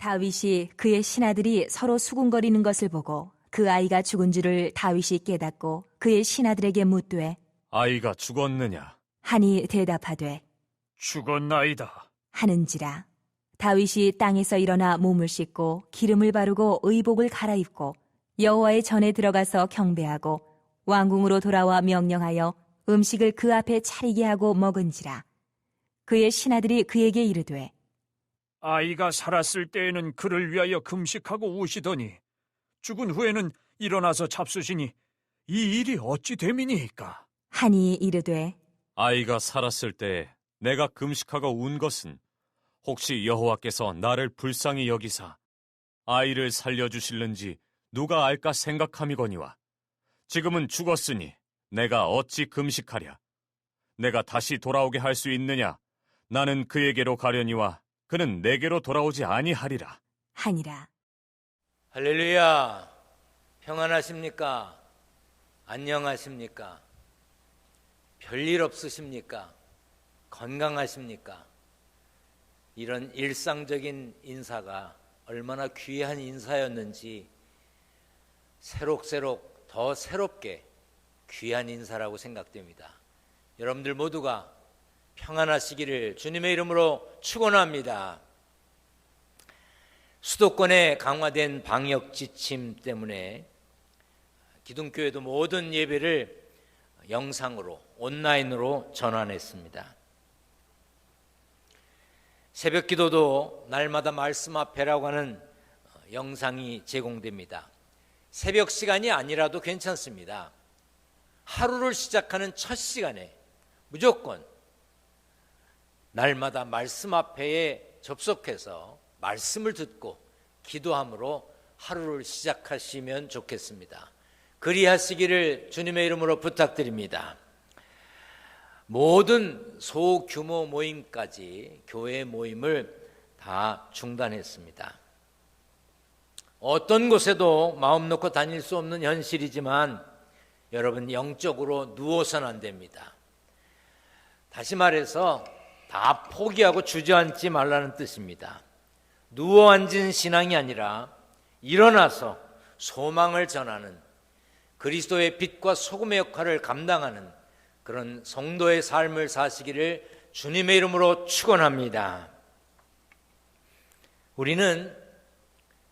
다윗이 그의 신하들이 서로 수군거리는 것을 보고 그 아이가 죽은 줄을 다윗이 깨닫고 그의 신하들에게 묻되 아이가 죽었느냐? 하니 대답하되 죽었나이다. 하는지라. 다윗이 땅에서 일어나 몸을 씻고 기름을 바르고 의복을 갈아입고 여호와의 전에 들어가서 경배하고 왕궁으로 돌아와 명령하여 음식을 그 앞에 차리게 하고 먹은지라. 그의 신하들이 그에게 이르되 아이가 살았을 때에는 그를 위하여 금식하고 우시더니 죽은 후에는 일어나서 잡수시니 이 일이 어찌 됨이니이까? 하니 이르되 아이가 살았을 때 내가 금식하고 운 것은 혹시 여호와께서 나를 불쌍히 여기사 아이를 살려주실는지 누가 알까 생각함이거니와 지금은 죽었으니 내가 어찌 금식하랴? 내가 다시 돌아오게 할 수 있느냐? 나는 그에게로 가려니와 그는 내게로 돌아오지 아니하리라. 하니라. 할렐루야. 평안하십니까? 안녕하십니까? 별일 없으십니까? 건강하십니까? 이런 일상적인 인사가 얼마나 귀한 인사였는지 새록새록 더 새롭게 귀한 인사라고 생각됩니다. 여러분들 모두가 평안하시기를 주님의 이름으로 축원합니다. 수도권에 강화된 방역 지침 때문에 기둥교회도 모든 예배를 영상으로 온라인으로 전환했습니다. 새벽 기도도 날마다 말씀 앞에라고 하는 영상이 제공됩니다. 새벽 시간이 아니라도 괜찮습니다. 하루를 시작하는 첫 시간에 무조건 날마다 말씀 앞에 접속해서 말씀을 듣고 기도함으로 하루를 시작하시면 좋겠습니다. 그리하시기를 주님의 이름으로 부탁드립니다. 모든 소규모 모임까지 교회 모임을 다 중단했습니다. 어떤 곳에도 마음 놓고 다닐 수 없는 현실이지만 여러분 영적으로 누워서는 안 됩니다. 다시 말해서 다 포기하고 주저앉지 말라는 뜻입니다. 누워 앉은 신앙이 아니라 일어나서 소망을 전하는 그리스도의 빛과 소금의 역할을 감당하는 그런 성도의 삶을 사시기를 주님의 이름으로 축원합니다. 우리는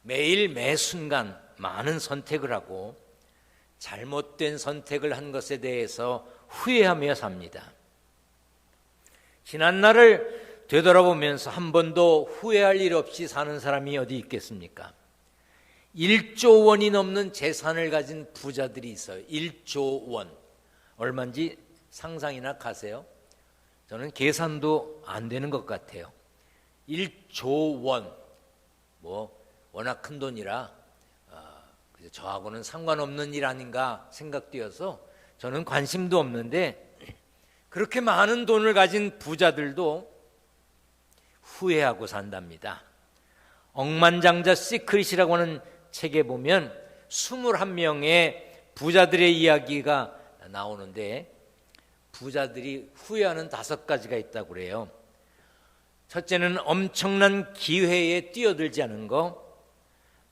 매일 매 순간 많은 선택을 하고 잘못된 선택을 한 것에 대해서 후회하며 삽니다. 지난 날을 되돌아보면서 한 번도 후회할 일 없이 사는 사람이 어디 있겠습니까? 1조 원이 넘는 재산을 가진 부자들이 있어요. 1조 원. 얼마인지 상상이나 가세요? 저는 계산도 안 되는 것 같아요. 1조 원. 워낙 큰 돈이라 저하고는 상관없는 일 아닌가 생각되어서 저는 관심도 없는데 그렇게 많은 돈을 가진 부자들도 후회하고 산답니다. 억만장자 시크릿이라고 하는 책에 보면 21명의 부자들의 이야기가 나오는데 부자들이 후회하는 5가지가 있다고 그래요. 첫째는 엄청난 기회에 뛰어들지 않은 거,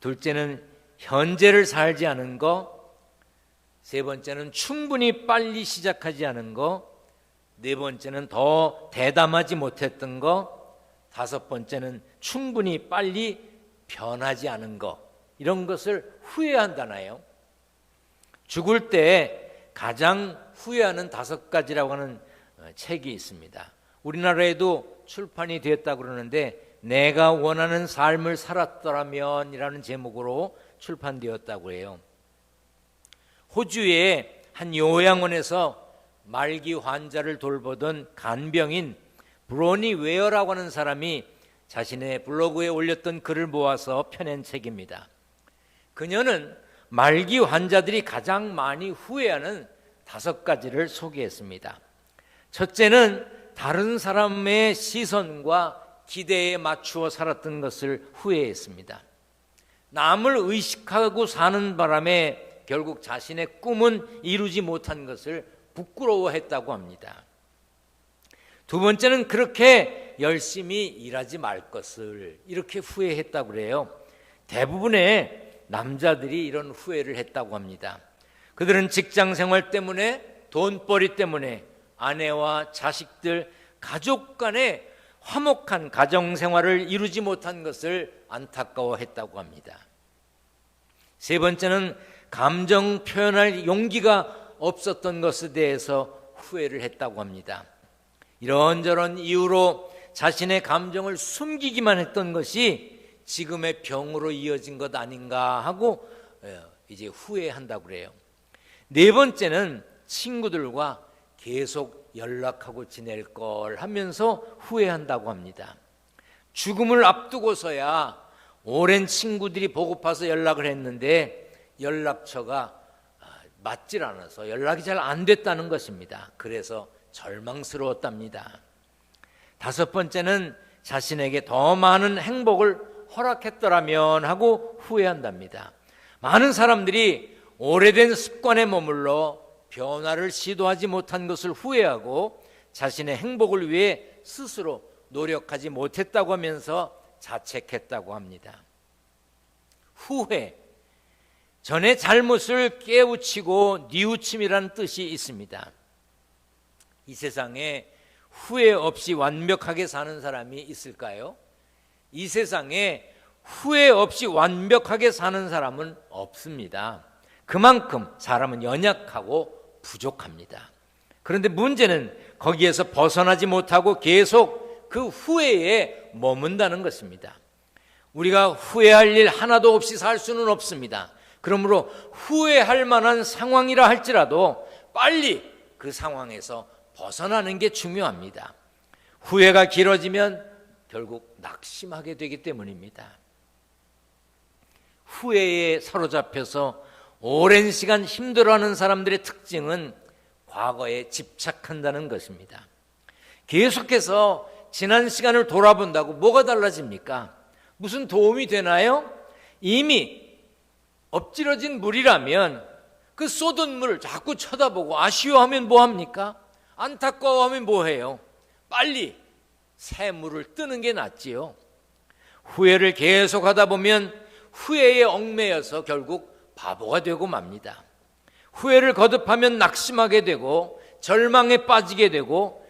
둘째는 현재를 살지 않은 거, 세 번째는 충분히 빨리 시작하지 않은 거, 네 번째는 더 대담하지 못했던 거, 다섯 번째는 충분히 빨리 변하지 않은 거, 이런 것을 후회한다나요? 죽을 때 가장 후회하는 5가지라고 하는 책이 있습니다. 우리나라에도 출판이 되었다고 그러는데 내가 원하는 삶을 살았더라면 이라는 제목으로 출판되었다고 해요. 호주의 한 요양원에서 말기 환자를 돌보던 간병인 브로니 웨어라고 하는 사람이 자신의 블로그에 올렸던 글을 모아서 펴낸 책입니다. 그녀는 말기 환자들이 가장 많이 후회하는 5가지를 소개했습니다. 첫째는 다른 사람의 시선과 기대에 맞추어 살았던 것을 후회했습니다. 남을 의식하고 사는 바람에 결국 자신의 꿈은 이루지 못한 것을 부끄러워했다고 합니다. 두 번째는 그렇게 열심히 일하지 말 것을 이렇게 후회했다고 그래요. 대부분의 남자들이 이런 후회를 했다고 합니다. 그들은 직장 생활 때문에, 돈벌이 때문에 아내와 자식들, 가족 간의 화목한 가정 생활을 이루지 못한 것을 안타까워했다고 합니다. 세 번째는 감정 표현할 용기가 없었던 것에 대해서 후회를 했다고 합니다. 이런저런 이유로 자신의 감정을 숨기기만 했던 것이 지금의 병으로 이어진 것 아닌가 하고 이제 후회한다고 그래요. 네 번째는 친구들과 계속 연락하고 지낼 걸 하면서 후회한다고 합니다. 죽음을 앞두고서야 오랜 친구들이 보고파서 연락을 했는데 연락처가 맞질 않아서 연락이 잘 안 됐다는 것입니다. 그래서 절망스러웠답니다. 다섯 번째는 자신에게 더 많은 행복을 허락했더라면 하고 후회한답니다. 많은 사람들이 오래된 습관에 머물러 변화를 시도하지 못한 것을 후회하고 자신의 행복을 위해 스스로 노력하지 못했다고 하면서 자책했다고 합니다. 후회, 전의 잘못을 깨우치고 뉘우침이라는 뜻이 있습니다. 이 세상에 후회 없이 완벽하게 사는 사람이 있을까요? 이 세상에 후회 없이 완벽하게 사는 사람은 없습니다. 그만큼 사람은 연약하고 부족합니다. 그런데 문제는 거기에서 벗어나지 못하고 계속 그 후회에 머문다는 것입니다. 우리가 후회할 일 하나도 없이 살 수는 없습니다. 그러므로 후회할 만한 상황이라 할지라도 빨리 그 상황에서 벗어나는 게 중요합니다. 후회가 길어지면 결국 낙심하게 되기 때문입니다. 후회에 사로잡혀서 오랜 시간 힘들어하는 사람들의 특징은 과거에 집착한다는 것입니다. 계속해서 지난 시간을 돌아본다고 뭐가 달라집니까? 무슨 도움이 되나요? 이미 엎질러진 물이라면 그 쏟은 물을 자꾸 쳐다보고 아쉬워하면 뭐합니까? 안타까워하면 뭐해요? 빨리 새 물을 뜨는 게 낫지요. 후회를 계속하다 보면 후회에 얽매여서 결국 바보가 되고 맙니다. 후회를 거듭하면 낙심하게 되고 절망에 빠지게 되고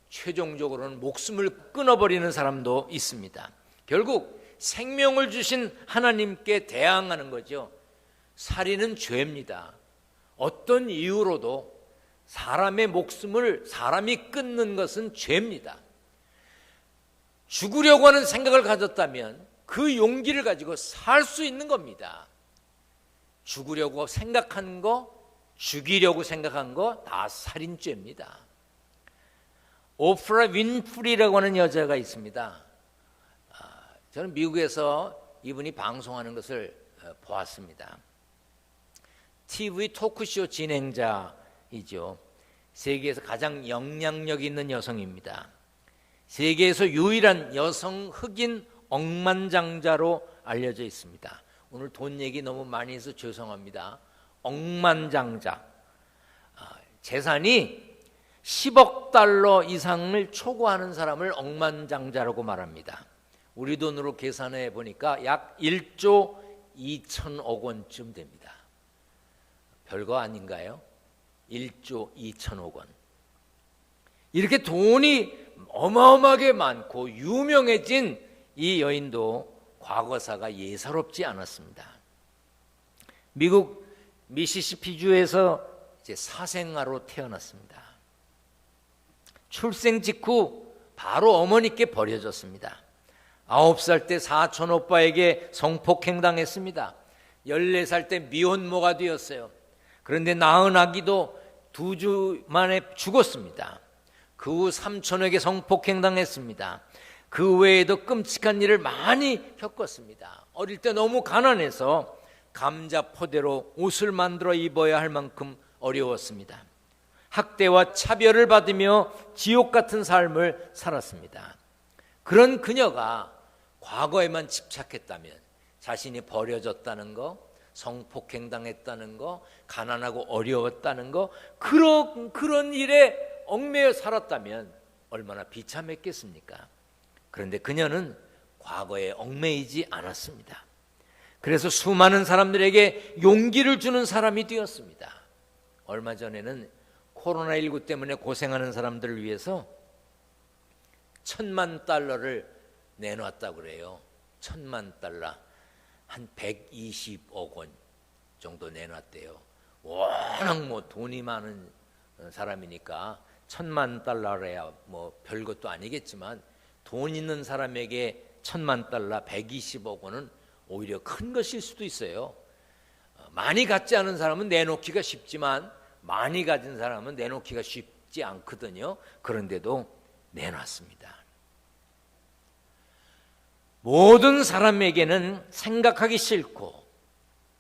최종적으로는 목숨을 끊어버리는 사람도 있습니다. 결국 생명을 주신 하나님께 대항하는 거죠. 살인은 죄입니다. 어떤 이유로도 사람의 목숨을 사람이 끊는 것은 죄입니다. 죽으려고 하는 생각을 가졌다면 그 용기를 가지고 살 수 있는 겁니다. 죽으려고 생각한 거, 죽이려고 생각한 거 다 살인죄입니다. 오프라 윈프리라고 하는 여자가 있습니다. 저는 미국에서 이분이 방송하는 것을 보았습니다. TV 토크쇼 진행자이죠. 세계에서 가장 영향력 있는 여성입니다. 세계에서 유일한 여성 흑인 억만장자로 알려져 있습니다. 오늘 돈 얘기 너무 많이 해서 죄송합니다. 억만장자, 재산이 10억 달러 이상을 초과하는 사람을 억만장자라고 말합니다. 우리 돈으로 계산해 보니까 약 1조 2천억 원쯤 됩니다. 별거 아닌가요? 1조 2천억 원. 이렇게 돈이 어마어마하게 많고 유명해진 이 여인도 과거사가 예사롭지 않았습니다. 미국 미시시피주에서 이제 사생아로 태어났습니다. 출생 직후 바로 어머니께 버려졌습니다. 9살 때 사촌 오빠에게 성폭행당했습니다. 14살 때 미혼모가 되었어요. 그런데 낳은 아기도 2주 만에 죽었습니다. 그 후 삼촌에게 성폭행당했습니다. 그 외에도 끔찍한 일을 많이 겪었습니다. 어릴 때 너무 가난해서 감자 포대로 옷을 만들어 입어야 할 만큼 어려웠습니다. 학대와 차별을 받으며 지옥 같은 삶을 살았습니다. 그런 그녀가 과거에만 집착했다면 자신이 버려졌다는 거, 성폭행당했다는 거, 가난하고 어려웠다는 거, 그런 일에 얽매여 살았다면 얼마나 비참했겠습니까? 그런데 그녀는 과거에 얽매이지 않았습니다. 그래서 수많은 사람들에게 용기를 주는 사람이 되었습니다. 얼마 전에는 코로나19 때문에 고생하는 사람들을 위해서 $10,000,000를 내놨다고 그래요. $10,000,000, 한 120억 원 정도 내놨대요. 워낙 뭐 돈이 많은 사람이니까 $10,000,000야 뭐 별것도 아니겠지만 돈 있는 사람에게 $10,000,000, 120억 원은 오히려 큰 것일 수도 있어요. 많이 갖지 않은 사람은 내놓기가 쉽지만 많이 가진 사람은 내놓기가 쉽지 않거든요. 그런데도 내놨습니다. 모든 사람에게는 생각하기 싫고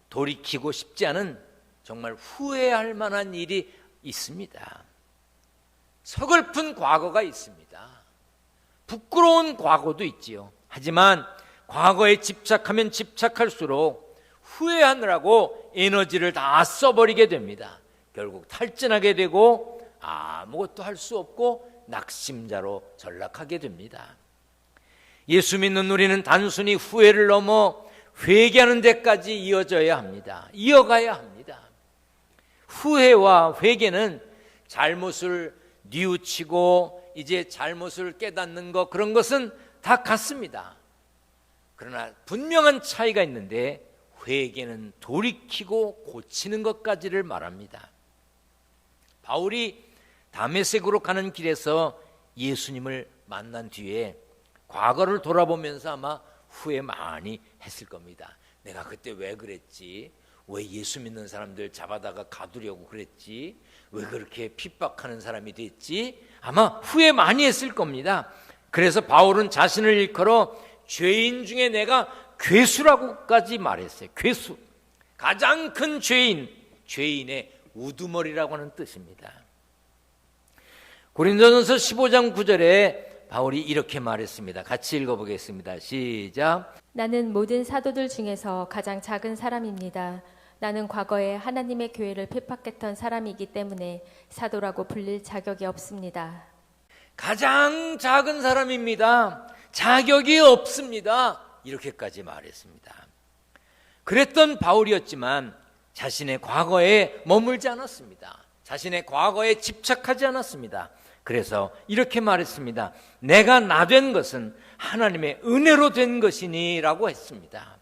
돌이키고 싶지 않은 정말 후회할 만한 일이 있습니다. 서글픈 과거가 있습니다. 부끄러운 과거도 있지요. 하지만 과거에 집착하면 집착할수록 후회하느라고 에너지를 다 써버리게 됩니다. 결국 탈진하게 되고 아무것도 할 수 없고 낙심자로 전락하게 됩니다. 예수 믿는 우리는 단순히 후회를 넘어 회개하는 데까지 이어져야 합니다. 이어가야 합니다. 후회와 회개는 잘못을 뉘우치고 이제 잘못을 깨닫는 것, 그런 것은 다 같습니다. 그러나 분명한 차이가 있는데 회개는 돌이키고 고치는 것까지를 말합니다. 바울이 다메섹으로 가는 길에서 예수님을 만난 뒤에 과거를 돌아보면서 아마 후회 많이 했을 겁니다. 내가 그때 왜 그랬지? 왜 예수 믿는 사람들 잡아다가 가두려고 그랬지? 왜 그렇게 핍박하는 사람이 됐지? 아마 후회 많이 했을 겁니다. 그래서 바울은 자신을 일컬어 죄인 중에 내가 괴수라고까지 말했어요. 괴수, 가장 큰 죄인, 죄인의 우두머리라고 하는 뜻입니다. 고린도전서 15장 9절에 바울이 이렇게 말했습니다. 같이 읽어보겠습니다. 시작. 나는 모든 사도들 중에서 가장 작은 사람입니다. 나는 과거에 하나님의 교회를 핍박했던 사람이기 때문에 사도라고 불릴 자격이 없습니다. 가장 작은 사람입니다. 자격이 없습니다. 이렇게까지 말했습니다. 그랬던 바울이었지만 자신의 과거에 머물지 않았습니다. 자신의 과거에 집착하지 않았습니다. 그래서 이렇게 말했습니다. 내가 나 된 것은 하나님의 은혜로 된 것이니 라고 했습니다.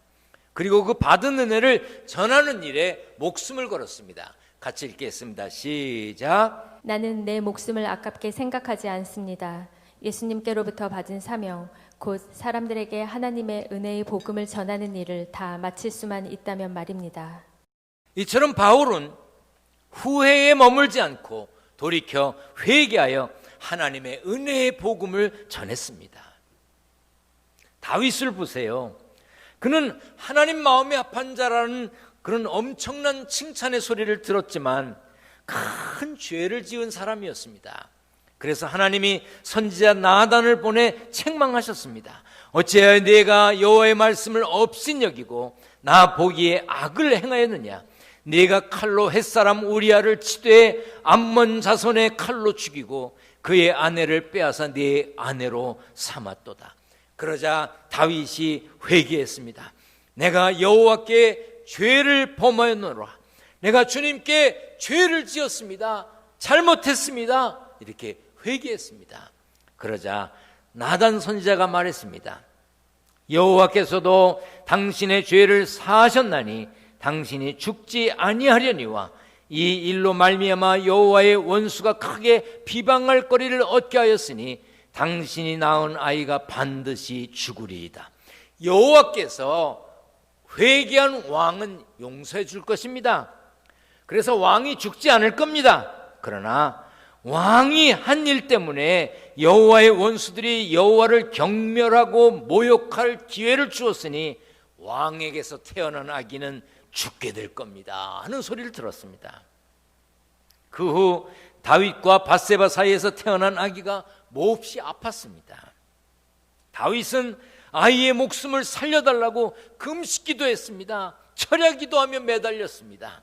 그리고 그 받은 은혜를 전하는 일에 목숨을 걸었습니다. 같이 읽겠습니다. 시작. 나는 내 목숨을 아깝게 생각하지 않습니다. 예수님께로부터 받은 사명, 곧 사람들에게 하나님의 은혜의 복음을 전하는 일을 다 마칠 수만 있다면 말입니다. 이처럼 바울은 후회에 머물지 않고 돌이켜 회개하여 하나님의 은혜의 복음을 전했습니다. 다윗을 보세요. 그는 하나님 마음에 합한 자라는 그런 엄청난 칭찬의 소리를 들었지만 큰 죄를 지은 사람이었습니다. 그래서 하나님이 선지자 나단을 보내 책망하셨습니다. 어찌하여 네가 여호와의 말씀을 업신여기고 나 보기에 악을 행하였느냐? 네가 칼로 햇사람 우리아를 치되 암몬 자손의 칼로 죽이고 그의 아내를 빼앗아 네 아내로 삼았도다. 그러자 다윗이 회개했습니다. 내가 여호와께 죄를 범하였노라. 내가 주님께 죄를 지었습니다. 잘못했습니다. 이렇게 회개했습니다. 그러자 나단 선지자가 말했습니다. 여호와께서도 당신의 죄를 사하셨나니 당신이 죽지 아니하려니와 이 일로 말미암아 여호와의 원수가 크게 비방할 거리를 얻게 하였으니 당신이 낳은 아이가 반드시 죽으리이다. 여호와께서 회개한 왕은 용서해 줄 것입니다. 그래서 왕이 죽지 않을 겁니다. 그러나 왕이 한 일 때문에 여호와의 원수들이 여호와를 경멸하고 모욕할 기회를 주었으니 왕에게서 태어난 아기는 죽게 될 겁니다 하는 소리를 들었습니다. 그 후 다윗과 밧세바 사이에서 태어난 아기가 몹시 아팠습니다. 다윗은 아이의 목숨을 살려달라고 금식기도 했습니다. 철야기도하며 매달렸습니다.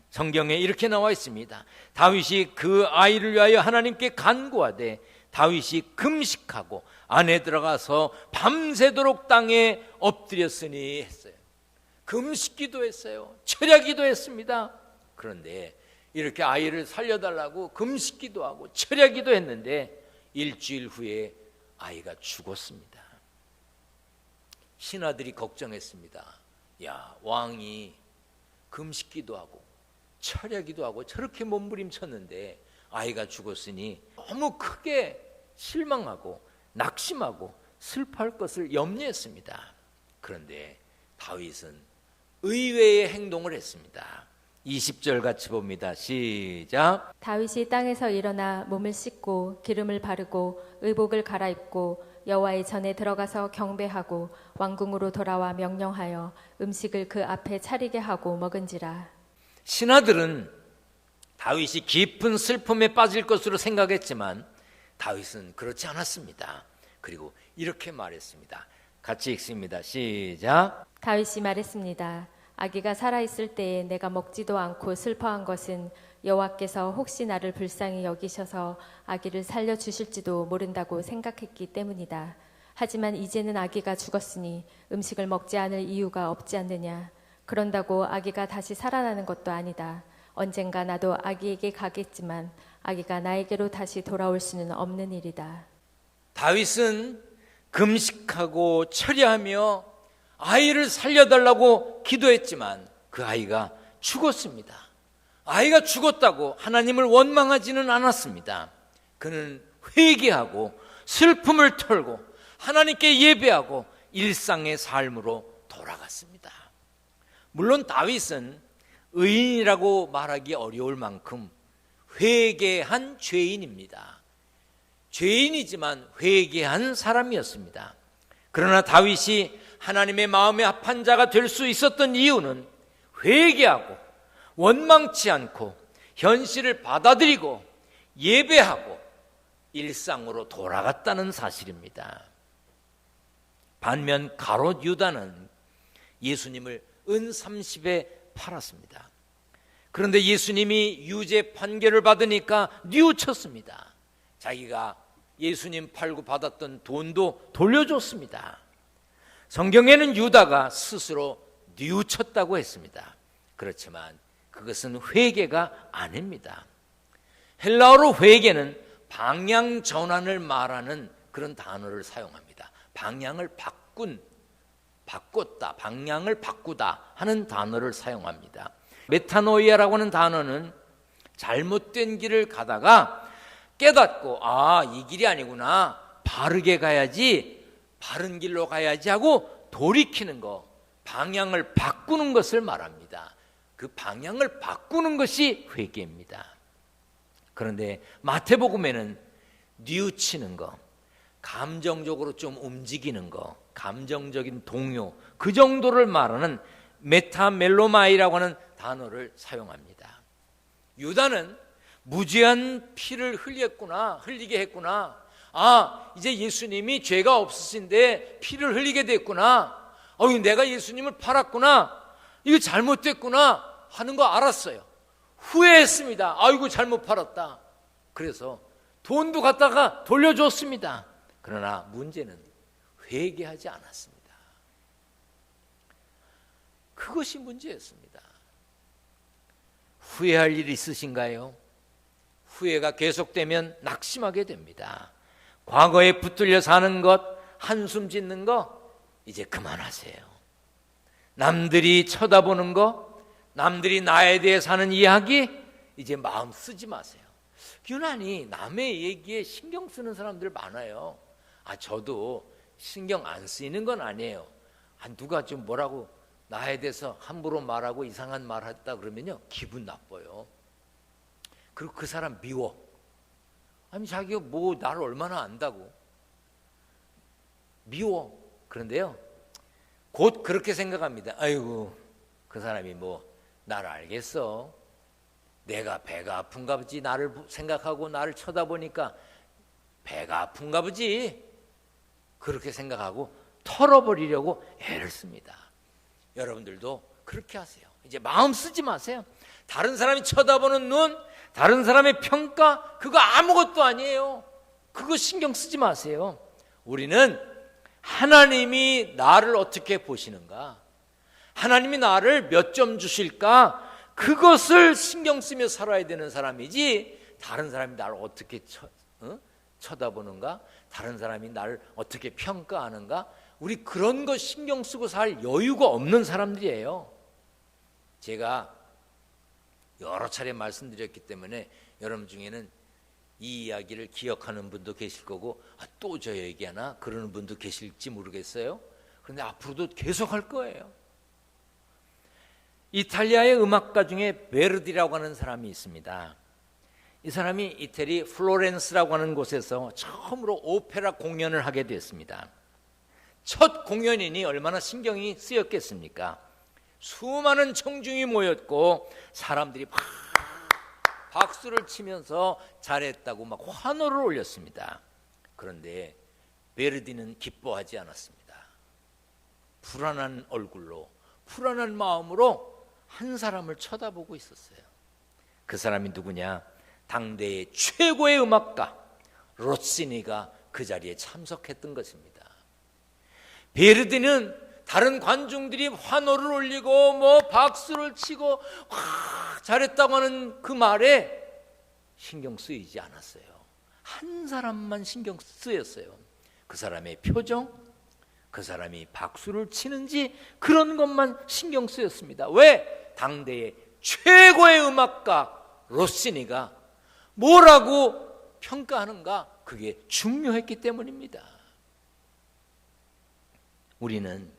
성경에 이렇게 나와 있습니다. 다윗이 그 아이를 위하여 하나님께 간구하되 다윗이 금식하고 안에 들어가서 밤새도록 땅에 엎드렸으니 했어요. 금식기도 했어요. 철야기도 했습니다. 그런데 이렇게 아이를 살려달라고 금식기도 하고 철야기도 했는데 일주일 후에 아이가 죽었습니다. 신하들이 걱정했습니다. 야, 왕이 금식기도 하고 철야기도 하고 저렇게 몸부림쳤는데 아이가 죽었으니 너무 크게 실망하고 낙심하고 슬퍼할 것을 염려했습니다. 그런데 다윗은 의외의 행동을 했습니다. 20절 같이 봅니다. 시작. 다윗이 땅에서 일어나 몸을 씻고 기름을 바르고 의복을 갈아입고 여호와의 전에 들어가서 경배하고 왕궁으로 돌아와 명령하여 음식을 그 앞에 차리게 하고 먹은지라. 신하들은 다윗이 깊은 슬픔에 빠질 것으로 생각했지만 다윗은 그렇지 않았습니다. 그리고 이렇게 말했습니다. 같이 읽습니다. 시작. 다윗이 말했습니다. 아기가 살아있을 때에 내가 먹지도 않고 슬퍼한 것은 여호와께서 혹시 나를 불쌍히 여기셔서 아기를 살려주실지도 모른다고 생각했기 때문이다. 하지만 이제는 아기가 죽었으니 음식을 먹지 않을 이유가 없지 않느냐. 그런다고 아기가 다시 살아나는 것도 아니다. 언젠가 나도 아기에게 가겠지만 아기가 나에게로 다시 돌아올 수는 없는 일이다. 다윗은 금식하고 철야하며 아이를 살려달라고 기도했지만 그 아이가 죽었습니다. 아이가 죽었다고 하나님을 원망하지는 않았습니다. 그는 회개하고 슬픔을 털고 하나님께 예배하고 일상의 삶으로 돌아갔습니다. 물론 다윗은 의인이라고 말하기 어려울 만큼 회개한 죄인입니다. 죄인이지만 회개한 사람이었습니다. 그러나 다윗이 하나님의 마음에 합한 자가 될 수 있었던 이유는 회개하고 원망치 않고 현실을 받아들이고 예배하고 일상으로 돌아갔다는 사실입니다. 반면 가롯 유다는 예수님을 은 30에 팔았습니다. 그런데 예수님이 유죄 판결을 받으니까 뉘우쳤습니다. 자기가 예수님 팔고 받았던 돈도 돌려줬습니다. 성경에는 유다가 스스로 뉘우쳤다고 했습니다. 그렇지만 그것은 회개가 아닙니다. 헬라어로 회개는 방향 전환을 말하는 그런 단어를 사용합니다. 방향을 바꿨다, 방향을 바꾸다 하는 단어를 사용합니다. 메타노이아라고 하는 단어는 잘못된 길을 가다가 깨닫고 이 길이 아니구나, 바르게 가야지, 바른 길로 가야지 하고 돌이키는 거, 방향을 바꾸는 것을 말합니다. 그 방향을 바꾸는 것이 회개입니다. 그런데 마태복음에는 뉘우치는 거, 감정적으로 좀 움직이는 거, 감정적인 동요, 그 정도를 말하는 메타멜로마이라고 하는 단어를 사용합니다. 유다는 무죄한 피를 흘리게 했구나. 이제 예수님이 죄가 없으신데 피를 흘리게 됐구나. 내가 예수님을 팔았구나. 이거 잘못됐구나 하는 거 알았어요. 후회했습니다. 아이고 잘못 팔았다. 그래서 돈도 갖다가 돌려줬습니다. 그러나 문제는 회개하지 않았습니다. 그것이 문제였습니다. 후회할 일이 있으신가요? 후회가 계속되면 낙심하게 됩니다. 과거에 붙들려 사는 것, 한숨 짓는 거 이제 그만하세요. 남들이 쳐다보는 거, 남들이 나에 대해 사는 이야기 이제 마음 쓰지 마세요. 유난히 남의 얘기에 신경 쓰는 사람들 많아요. 저도 신경 안 쓰이는 건 아니에요. 누가 좀 뭐라고 나에 대해서 함부로 말하고 이상한 말 했다 그러면요 기분 나빠요. 그리고 그 사람 미워. 자기가 뭐 나를 얼마나 안다고 미워. 그런데요 곧 그렇게 생각합니다. 아이고 그 사람이 뭐 나를 알겠어. 내가 배가 아픈가 보지. 나를 생각하고 나를 쳐다보니까 배가 아픈가 보지. 그렇게 생각하고 털어버리려고 애를 씁니다. 여러분들도 그렇게 하세요. 이제 마음 쓰지 마세요. 다른 사람이 쳐다보는 눈, 다른 사람의 평가, 그거 아무것도 아니에요. 그거 신경 쓰지 마세요. 우리는 하나님이 나를 어떻게 보시는가, 하나님이 나를 몇 점 주실까, 그것을 신경 쓰며 살아야 되는 사람이지, 다른 사람이 나를 어떻게 쳐다보는가, 다른 사람이 나를 어떻게 평가하는가, 우리 그런 거 신경 쓰고 살 여유가 없는 사람들이에요. 제가 여러 차례 말씀드렸기 때문에 여러분 중에는 이 이야기를 기억하는 분도 계실 거고, 또 저 얘기하나 그러는 분도 계실지 모르겠어요. 그런데 앞으로도 계속 할 거예요. 이탈리아의 음악가 중에 베르디라고 하는 사람이 있습니다. 이 사람이 이태리 플로렌스라고 하는 곳에서 처음으로 오페라 공연을 하게 됐습니다. 첫 공연이니 얼마나 신경이 쓰였겠습니까? 수많은 청중이 모였고 사람들이 막 박수를 치면서 잘했다고 막 환호를 올렸습니다. 그런데 베르디는 기뻐하지 않았습니다. 불안한 얼굴로, 불안한 마음으로 한 사람을 쳐다보고 있었어요. 그 사람이 누구냐? 당대의 최고의 음악가 로시니가 그 자리에 참석했던 것입니다. 베르디는 다른 관중들이 환호를 올리고 뭐 박수를 치고 와 잘했다고 하는 그 말에 신경 쓰이지 않았어요. 한 사람만 신경 쓰였어요. 그 사람의 표정, 그 사람이 박수를 치는지 그런 것만 신경 쓰였습니다. 왜? 당대의 최고의 음악가 로시니가 뭐라고 평가하는가, 그게 중요했기 때문입니다. 우리는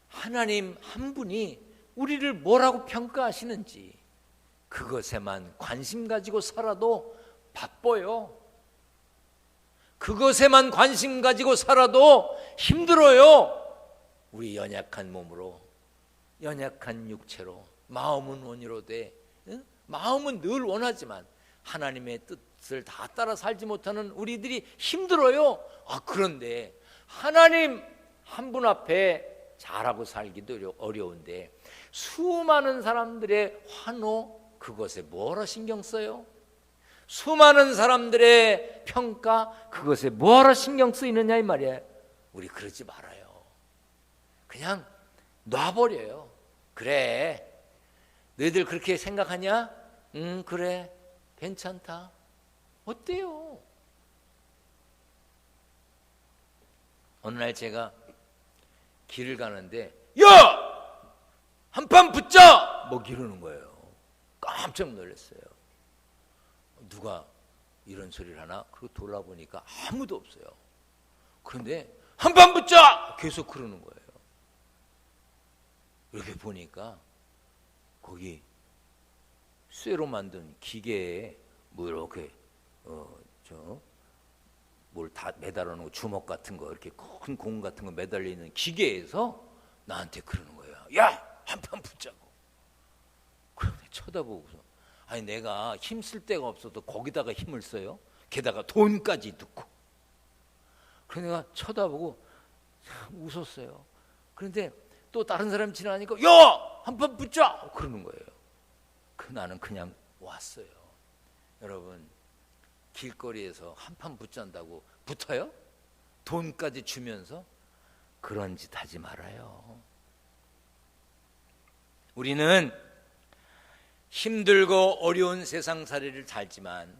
하나님 한 분이 우리를 뭐라고 평가하시는지 그것에만 관심 가지고 살아도 바빠요. 그것에만 관심 가지고 살아도 힘들어요. 우리 연약한 몸으로, 연약한 육체로, 마음은 원이로되, 마음은 늘 원하지만 하나님의 뜻을 다 따라 살지 못하는 우리들이 힘들어요. 그런데 하나님 한 분 앞에 잘하고 살기도 어려운데 수많은 사람들의 환호, 그것에 뭐하러 신경 써요? 수많은 사람들의 평가, 그것에 뭐하러 신경 쓰이느냐 이 말이에요. 우리 그러지 말아요. 그냥 놔버려요. 그래, 너희들 그렇게 생각하냐? 그래, 괜찮다. 어때요? 어느 날 제가 길을 가는데 야! 한판 붙자! 뭐 이러는 거예요. 깜짝 놀랐어요. 누가 이런 소리를 하나? 그리고 돌아보니까 아무도 없어요. 그런데 한판 붙자! 계속 그러는 거예요. 이렇게 보니까 거기 쇠로 만든 기계에 뭐 이렇게 뭘 다 매달아 놓은 주먹 같은 거, 이렇게 큰 공 같은 거 매달려 있는 기계에서 나한테 그러는 거예요. 야! 한판 붙자고. 그런데 쳐다보고서, 아니 내가 힘쓸 데가 없어도 거기다가 힘을 써요? 게다가 돈까지 넣고. 그래서 내가 쳐다보고 웃었어요. 그런데 또 다른 사람이 지나가니까 야! 한판 붙자! 그러는 거예요. 나는 그냥 왔어요. 여러분, 길거리에서 한판 붙잔다고 붙어요? 돈까지 주면서? 그런 짓 하지 말아요. 우리는 힘들고 어려운 세상살이를 살지만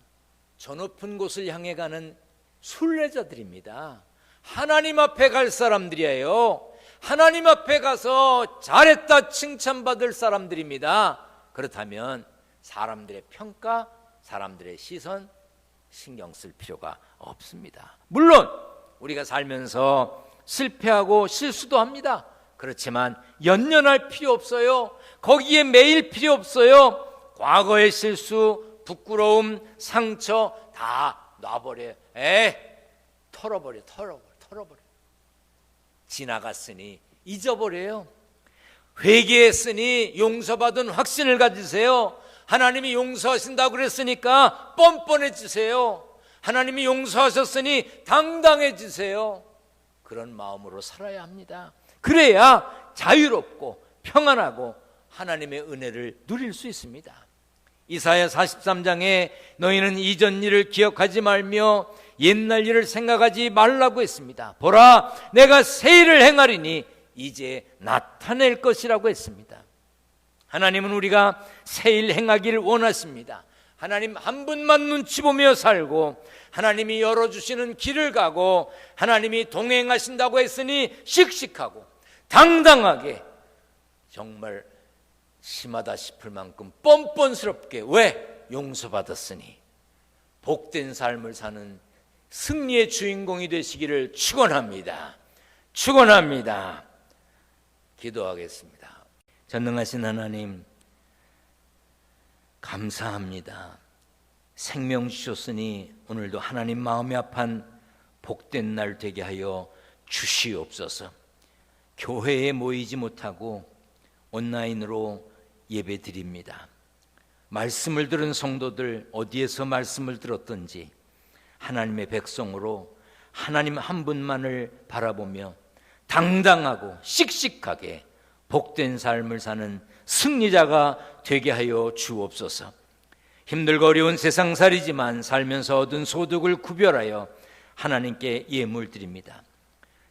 저 높은 곳을 향해 가는 순례자들입니다. 하나님 앞에 갈 사람들이에요. 하나님 앞에 가서 잘했다 칭찬받을 사람들입니다. 그렇다면 사람들의 평가, 사람들의 시선 신경 쓸 필요가 없습니다. 물론 우리가 살면서 실패하고 실수도 합니다. 그렇지만 연연할 필요 없어요. 거기에 매일 필요 없어요. 과거의 실수, 부끄러움, 상처 다 놔버려요. 털어버려. 지나갔으니 잊어버려요. 회개했으니 용서받은 확신을 가지세요. 하나님이 용서하신다고 그랬으니까 뻔뻔해지세요. 하나님이 용서하셨으니 당당해지세요. 그런 마음으로 살아야 합니다. 그래야 자유롭고 평안하고 하나님의 은혜를 누릴 수 있습니다. 이사야 43장에 너희는 이전 일을 기억하지 말며 옛날 일을 생각하지 말라고 했습니다. 보라, 내가 새 일을 행하리니 이제 나타낼 것이라고 했습니다. 하나님은 우리가 새 일 행하기를 원하십니다. 하나님 한 분만 눈치 보며 살고 하나님이 열어주시는 길을 가고 하나님이 동행하신다고 했으니 씩씩하고 당당하게, 정말 심하다 싶을 만큼 뻔뻔스럽게, 왜? 용서받았으니 복된 삶을 사는 승리의 주인공이 되시기를 축원합니다. 축원합니다. 기도하겠습니다. 전능하신 하나님, 감사합니다. 생명 주셨으니 오늘도 하나님 마음이 아픈 복된 날 되게 하여 주시옵소서. 교회에 모이지 못하고 온라인으로 예배 드립니다. 말씀을 들은 성도들, 어디에서 말씀을 들었든지 하나님의 백성으로 하나님 한 분만을 바라보며 당당하고 씩씩하게 복된 삶을 사는 승리자가 되게 하여 주옵소서. 힘들고 어려운 세상살이지만 살면서 얻은 소득을 구별하여 하나님께 예물 드립니다.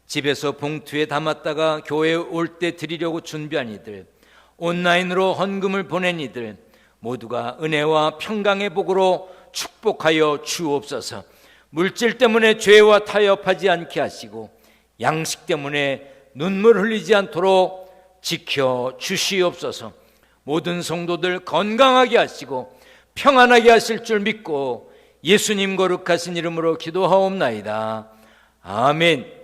집에서 봉투에 담았다가 교회에 올 때 드리려고 준비한 이들, 온라인으로 헌금을 보낸 이들 모두가 은혜와 평강의 복으로 축복하여 주옵소서. 물질 때문에 죄와 타협하지 않게 하시고 양식 때문에 눈물 흘리지 않도록 지켜 주시옵소서. 모든 성도들 건강하게 하시고 평안하게 하실 줄 믿고 예수님 거룩하신 이름으로 기도하옵나이다. 아멘.